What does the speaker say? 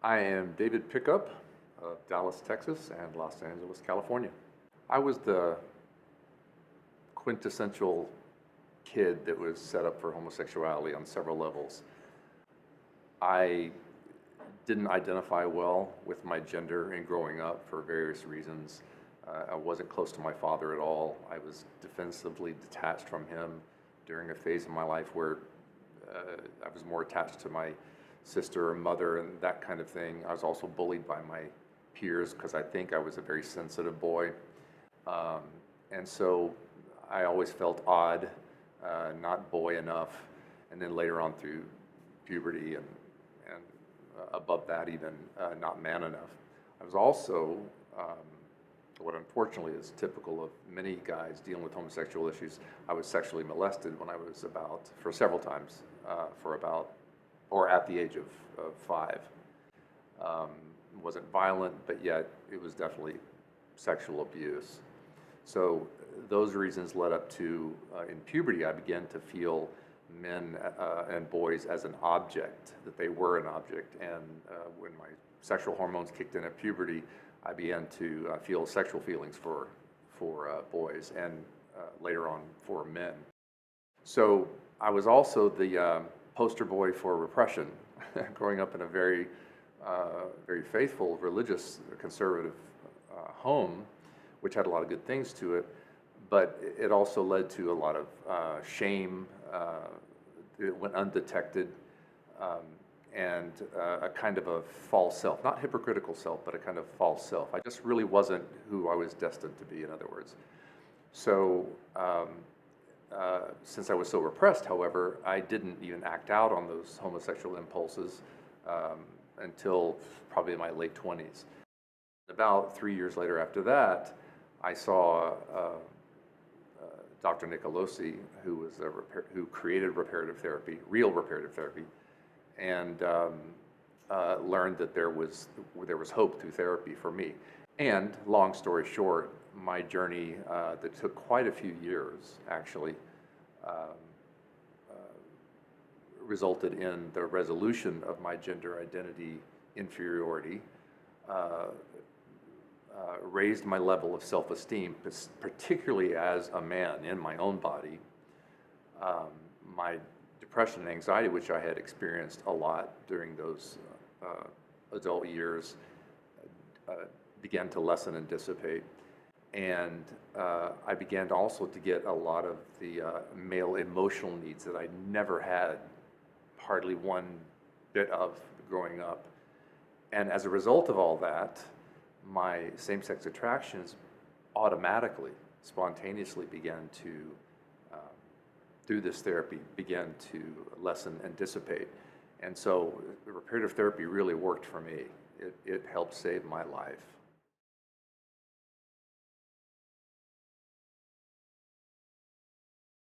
I am David Pickup of Dallas, Texas, and Los Angeles, California. I was the quintessential kid that was set up for homosexuality on several levels. I didn't identify well with my gender in growing up for various reasons. I wasn't close to my father at all. I was defensively detached from him during a phase of my life where I was more attached to my sister or mother and that kind of thing. I was also bullied by my peers because I think I was a very sensitive boy. And so I always felt odd, not boy enough. And then later on through puberty and above that even, not man enough. I was also, what unfortunately is typical of many guys dealing with homosexual issues, I was sexually molested when I was for several times, or at the age of 5. It wasn't violent, but yet it was definitely sexual abuse. So those reasons led up to, in puberty, I began to feel men and boys as an object, that they were an object. And when my sexual hormones kicked in at puberty, I began to feel sexual feelings for boys and later on for men. So I was also the poster boy for repression, growing up in a very faithful, religious, conservative home, which had a lot of good things to it, but it also led to a lot of shame. It went undetected, and a kind of a false self, not hypocritical self, but a kind of false self. I just really wasn't who I was destined to be, in other words. So since I was so repressed, however, I didn't even act out on those homosexual impulses until probably in my late 20s. About 3 years later after that, I saw Dr. Nicolosi, who created reparative therapy, real reparative therapy, and learned that there was hope through therapy for me. And long story short, my journey that took quite a few years actually resulted in the resolution of my gender identity inferiority, raised my level of self-esteem, particularly as a man in my own body. My depression and anxiety, which I had experienced a lot during those adult years, began to lessen and dissipate. And I began also to get a lot of the male emotional needs that I never had hardly one bit of growing up. And as a result of all that, my same-sex attractions automatically, spontaneously began to, through this therapy, began to lessen and dissipate. And so the reparative therapy really worked for me. It helped save my life.